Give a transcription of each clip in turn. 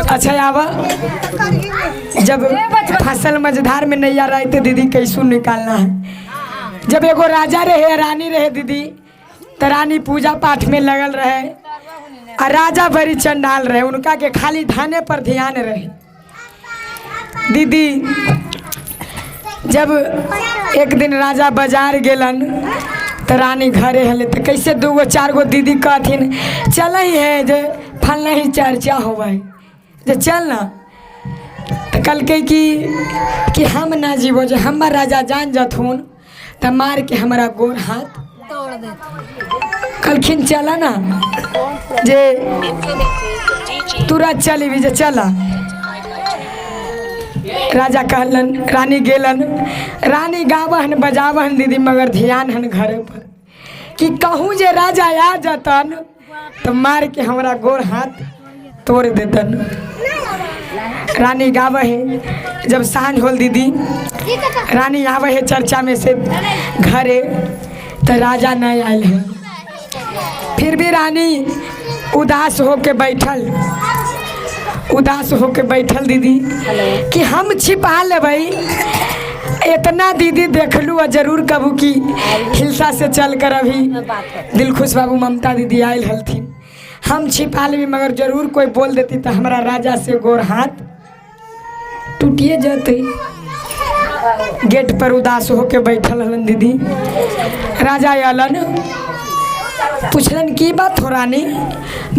अच्छा आवा जब फसल मझधार में नैया रहे तो दीदी कैसू निकालना है। जब एगो राजा रहे रानी रहे दीदी, तो रानी पूजा पाठ में लगल रहे और राजा बड़ी चंडाल रहे, उनका के खाली धाने पर ध्यान रहे। दीदी जब एक दिन राजा बाजार गेलन तो रानी घरे हले, तो कैसे दूगो चार गो दीदी कहथिन चल ही है जे फलना ही चर्चा होवे जे चल ना। तो कल के कि हम ना जीवो, जो हमार राजा जान जथुन तो मार के हमारा गोर हाथ तोड़ दे। कलखिन चला ना जे तुरंत चली भी जे चला। राजा कहलन, रानी गेलन, रानी गावहन बजावहन दीदी, मगर ध्यान हन घर पर कि कहूँ जे राजा आ जतन तो मार के हमारा गोर हाथ तोड़ देतन। रानी गावे है। जब सांझ होल दीदी, रानी आवे है चर्चा में से घरे, तो राजा नहीं आयल है। फिर भी रानी उदास होके बैठल दीदी कि हम छिपा लेबै। इतना दीदी देखलू और जरूर कबू की हिलसा से चल कर अभी दिलखुश बाबू ममता दीदी आयल हलथिन, हम छिपा लेबी, मगर जरूर कोई बोल देती तो हमारा राजा से गोर हाथ टूटिए जाते। गेट पर उदास होके बैठल हलन दीदी। राजा आलन, पूछलन की बात हो रानी,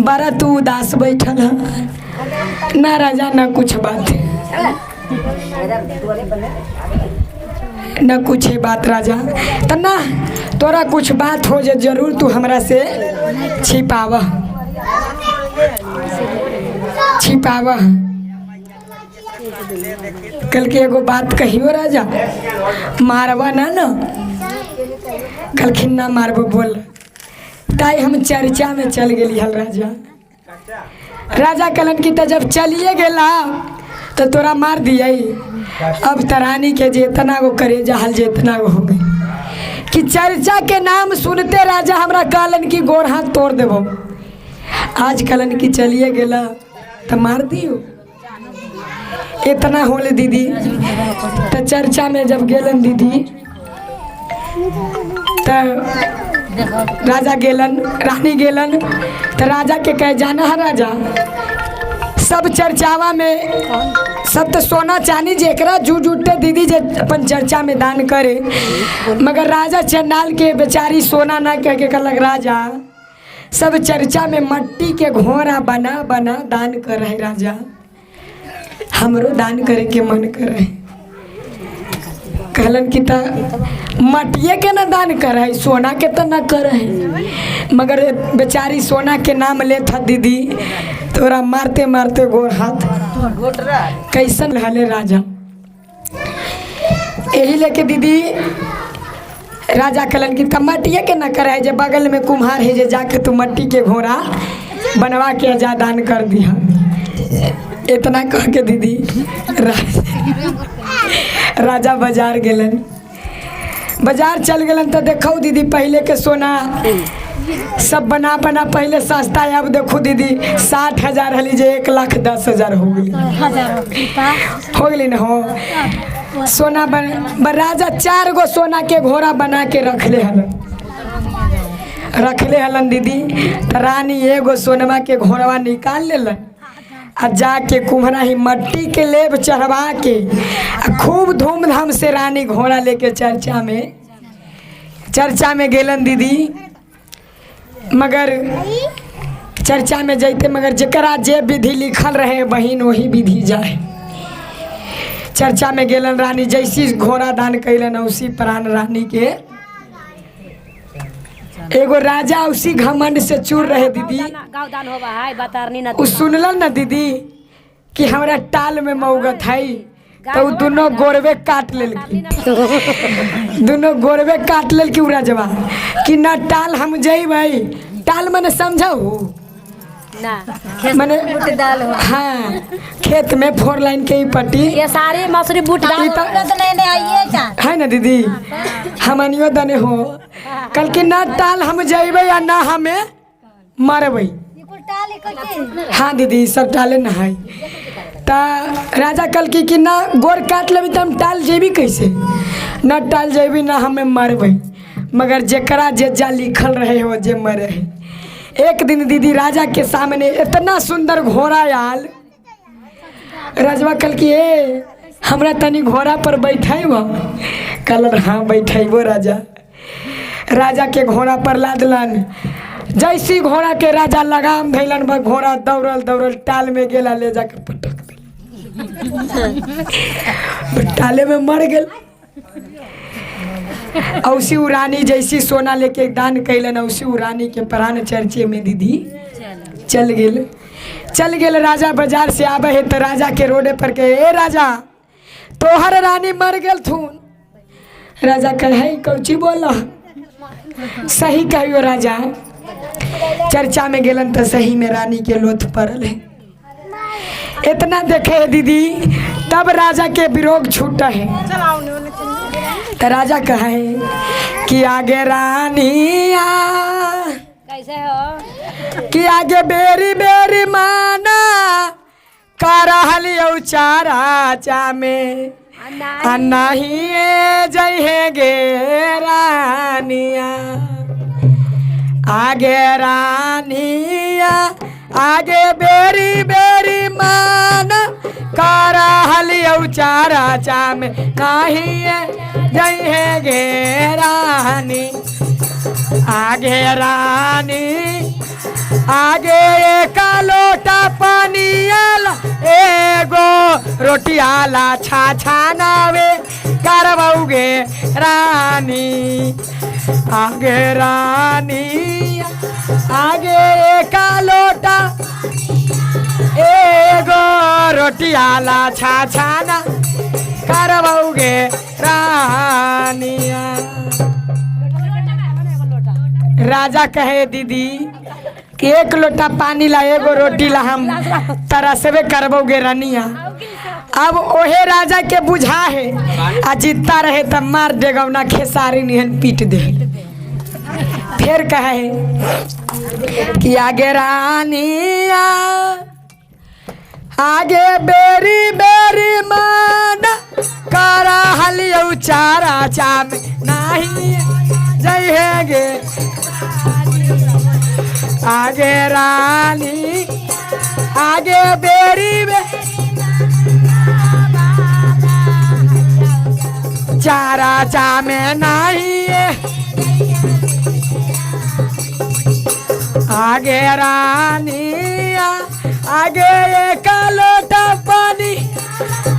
बड़ा तू उदास बैठल है। ना राजा ना कुछ बात है, ना कुछ है बात राजा, तो ना तोरा कुछ बात हो जे जरूर तू हमरा से छिपाव। कल के एगो बात कहियो राजा, मारवा ना न। कलखिन ना मारबो बोल, ताई हम चर्चा में चल गेली हल राजा। राजा कहलन की जब चलिए गेला तो तोरा मार दिए। अब तरानी के जितना वो करे जहल जितना वो हो गई कि चर्चा के नाम सुनते राजा हमरा कहलन की गोर हाथ तोड़ देबो। आज कहलन की चलिए गेला तो मार दियो। इतना होले दीदी। तो चर्चा में जब गेलन दीदी तो राजा गेलन, रानी गेलन, तो राजा के कह जाना है राजा, सब चर्चावा में सब तो सोना चांदी जेकरा जूझ उठते दीदी जे अपन चर्चा में दान करे, मगर राजा चंडाल के बेचारी सोना ना कह के कहलक राजा सब चर्चा में मट्टी के घोड़ा बना बना दान कर रहे। राजा हमरो दान करे के मन कर रहे। कहलन कि मटिए के ना दान कर है, सोना के तो ना कर है, मगर बेचारी सोना के नाम ले था दीदी, तोरा मारते मारते गोर हाथ कैसन रहले राजा। यही लेके दीदी राजा कहलन कि मटिए के ना कर है, जे बगल में कुम्हार है जे जाके तू मट्टी के घोड़ा बनवा के जा दान कर दिया। इतना कह के दीदी राजा बाजार गेलन। बाजार चल गलन तो देखो दीदी पहले के सोना सब बना बना पहले सस्ता है, अब देखो दीदी 60,000 हली जे 1,10,000 हो गई ना हो सोना बन। राजा 4 गो सोना के घोड़ा बना के रखले हलन दीदी। तो रानी एगो सोनमा के घोड़वा निकाल लेलन आ जाके कुम्हरा ही मट्टी के लेब चढ़वा के खूब धूमधाम से रानी घोड़ा लेके चर्चा में गेलन दीदी। मगर चर्चा में जैते मगर जकरा जे विधि लिखल रहे बहिन वही विधि जाए। चर्चा में गेलन रानी, जैसी घोड़ा दान कैलन उसी प्राण रानी के। एगो राजा उसी घमंड से चूर रहे दीदी। सुनलन ना दीदी कि हमरा टाल में मौगत है, तो दोनों गोरवे काट लेलकी। दोनों गोरवे काट लेलकी राजवा कि ना टाल हम जइबै। टाल मने समझाऊ ना मने दाल हो। हाँ खेत में 4 लाइन के पट्टी ये सारी मसूरी बूट दाल तो नहीं आइए का है ना दीदी। हमनियो दने हो कल के ना टाल हम जइबै या ना हमें मरबै। हाँ दीदी सब टाले ना है। ता राजा कल की ना गोर काट लेबी तो हम टाल जेबी कैसे, न टाल जेबी ना हमें मरबे, मगर जेकरा जे जा लिखल रहे हो जे मरे है। एक दिन दीदी राजा के सामने इतना सुंदर घोड़ा आयल, राजवा कल की ए हमरा तनी घोड़ा पर बैठेबो, कल हाँ बैठेबो राजा। राजा के घोड़ा पर लादलन, जैसी घोड़ा के राजा लगाम धैलन बा घोड़ा दौड़ल दौड़ल टाल में गेला, ले जाके पटक दिल टाले में मर गेल। औसी उरानी जैसी सोना लेके दान कैलन, औसी उरानी के प्राण चर्चे में दीदी चल गेल। राजा बाजार से आवे है तो राजा के रोडे पर के ए राजा तोहर रानी मर गेल थून। राजा कहे कौची बोला, सही कहियो राजा। चर्चा में गेलन तो सही में रानी के लोथ पड़ल है। इतना देखे दीदी तब राजा के विरोध छूटा है। तो राजा कहे कि आगे रानिया कैसे हो कि आगे बेरी बेरी माना करहलियो चारा चा में नहीं जय है गे रानिया। आगे रानिया आगे बेरी बेरी मान करहलियो चारा चा में नहीं जय है गे रानी। आगे रानी आगे एक लोटा पानी आला एगो रोटी आला छा छानावे करबौगे रानी। आगे रानी आगे एक लोटा एगो रोटी आला छा छाना करबौगे रानिया। राजा कहे दीदी कि एक लोटा पानी ला एगो रोटी ला हम तरसबे करबोगे रानिया। अब ओहे राजा के बुझा है आ जितना रहे तब मार देगा ना खेसारी निहन पीट दे। फिर कहे कि आगे रानिया आगे बेरी बेरी मान करहलियो चारा चा में नहीं जय है गे। आगे रानी आगे बेरी चारा चा में नहीं आगे रानी आगे एक लोटा पानी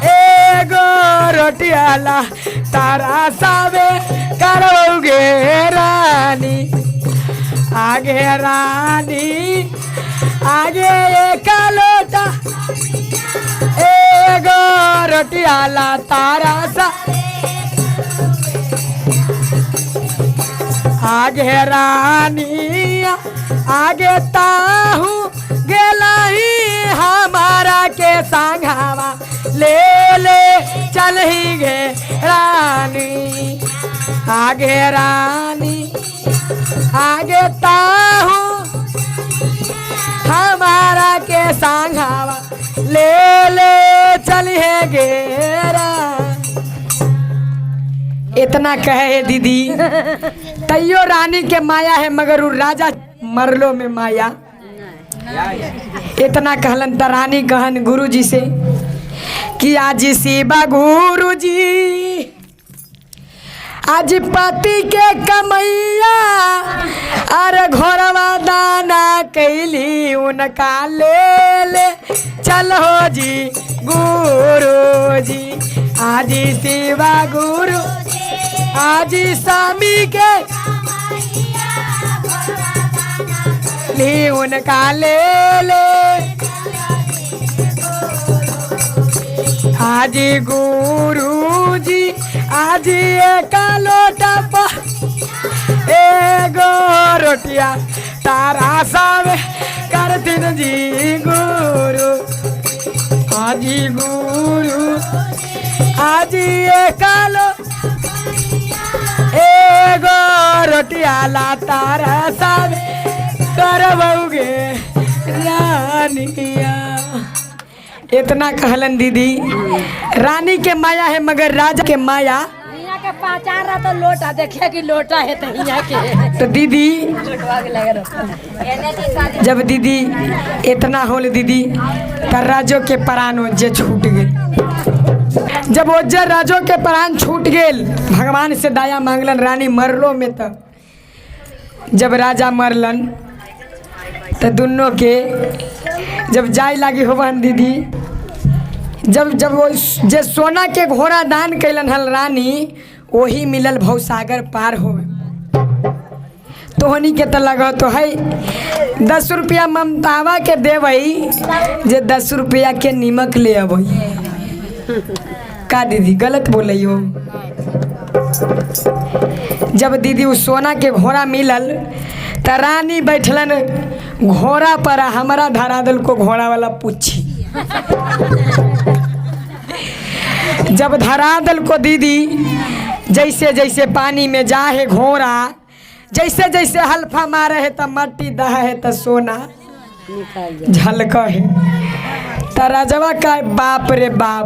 एगो रोटी आला तारा सावे करोगे रानी। आगे रानी आगे एक लोटा एगो रोटी आला तारा सा। आगे रानी आगे ताहू गेला ही हमारा के संघावा ले ले चल ही गे रानी। आगे रानी आगे ताहू हमारा के संघावा ले ले चलिए गेरा। इतना कहे दीदी तैयो रानी के माया है मगर उ राजा मरलो में माया। इतना कहलन त रानी कहन गुरुजी से कि आज शिवा गुरुजी आज पति के कमैया अरे घोरवा दाना कैली उनका ले ले चल हो जी गुरु जी। आज शिवा गुरु आज स्वामी के ली उनका ले ले। आज गुरु जी आज एक लोटा एगो रोटिया तारा सावे कर दिन जी गुरु। आज गुरु आज एक एगो रोटिया ला तारा सावे करबौगे रानिया। इतना कहलन दीदी, रानी के माया है मगर राजा के माया। यहाँ के पहचान रहा तो लोटा देखे कि लोटा है तो यहाँ के तो दीदी जब दीदी इतना होल दीदी तो राजो के प्राण जे छूट गए। जब ओजर राजो के प्राण छूट गेल, भगवान से दया मांगलन रानी मरलो में। तो जब राजा मरलन तो दोनों के जब जाय लागी होवन दीदी, जब वो जे सोना के घोड़ा दान कैलन हल रानी, वही मिलल भवसागर पार हो। तोहनी के तो लगा तो है 10 रुपया ममतावा के देवई, जे 10 रुपया के नीमक ले अबई। का दीदी गलत बोले हो? जब दीदी उस सोना के घोड़ा मिलल तो रानी बैठलन घोड़ा पर, हमारा धरा दल को घोड़ा वाला पूछी। जब धरा दल को दीदी जैसे जैसे पानी में जा है घोड़ा, जैसे जैसे हल्फा मारे है तो मट्टी दहा है तो सोना झलक है। तो राजवा का बाप रे बाप,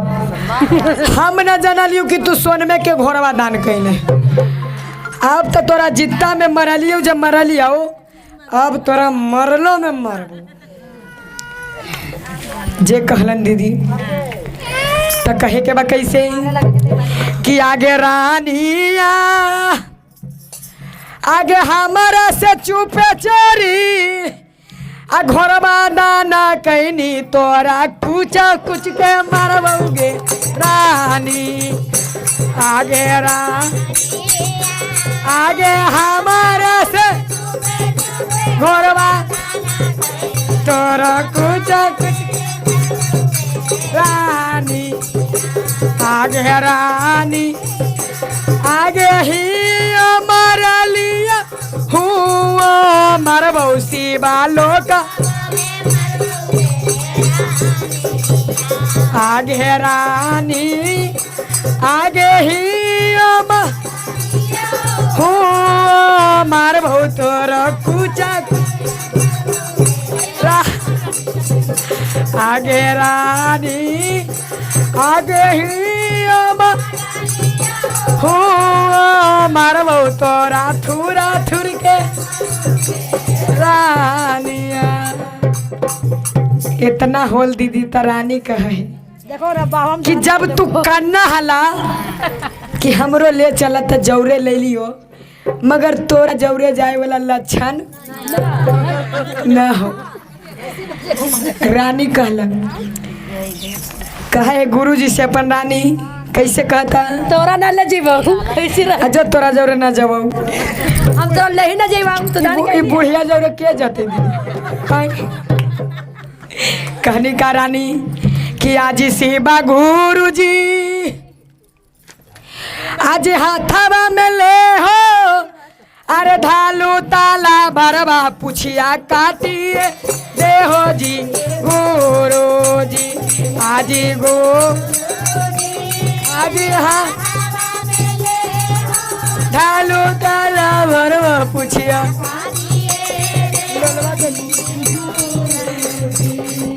हम न जानलियो कि तू सोनमे के घोड़वा दान कैले। अब तो तोरा जित्ता में मरलियो, जब मरलियो अब तोरा मरलो में मरबो। जे कहलन दीदी तो कहे के बा कैसे कि आगे रानिया आगे हमारा से चुपे चोरी, आ घोरबा दाना कैनी तोरा कुछ कुछ के मारबोगे रानी। आगे आगे हमारा से घोरबा तोरा कुछ रानी। आगे रानी आगे ही हमारा लिया हुआ मरबौसी बालों का। आगे रानी आगे ही हुआ मरबौ तोरा कुचा। आगे रानी आगे ही हो मारबो तोरा थुरा थुर के रानिया। इतना होल दीदी तो रानी कहे देखो रब्बा हम कि जब तू करना हला कि हमरो ले चला तो जौरे ले लियो, मगर तोरा जौरे जाए वाला लक्षण न हो। रानी कहला कहे गुरुजी से अपन रानी कैसे कहता तोरा ना ले जीवो कैसे रह अजो तोरा जौरे ना जबो, हम तो ले ही ना जीवा। तो ई बुढ़िया जौरे के जाते दीदी। कहनी का रानी कि आज शिवा गुरुजी आज हाथवा में ले हो, अरे ढालू ताला भरवा पुछिया काटिए दे हो जी गुरु जी। आज गो आज हाँ ढालू ताला भरवा पुछिया।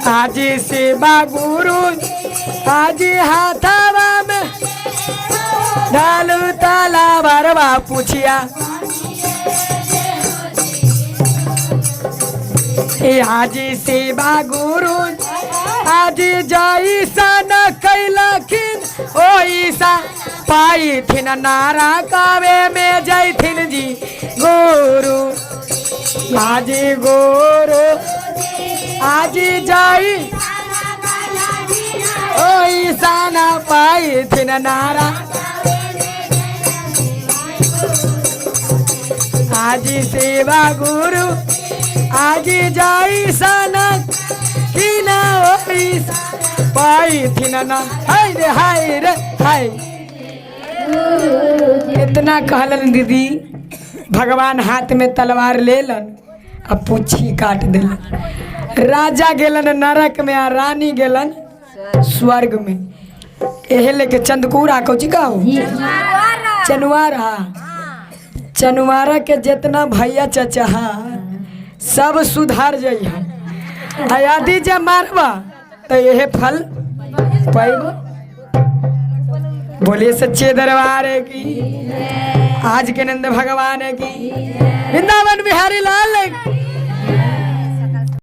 आज शिवा गुरु आज हाथवा में ढालू ताला भरवा पुछिया। आज शिवा गुरु आज जैसा न कैलखिन ओइसा पाई थिन नारा कावे में जैथिन जी गुरु। आज गुरु आज जाई ओइसा न पाई थिन नारा। आज शिवा गुरु आज जाई सनक कि ना ओइसा पाई थिन ना। हाय रे हाय रे हाय। इतना कहलन दीदी, भगवान हाथ में तलवार लेलन अब पूछी काट दिलन। राजा गेलन नरक में आ रानी गेलन स्वर्ग में। एहे लेके चंदकूरा कौची का हो चनुआरा। चनुआरा के जितना भैया चचा सब सुधार जाइ। यदि जे मारबा तो यह फल पाइबो बोलिए सच्चे दरबार की, आज के नंद भगवान की, वृंदावन बिहारी लाल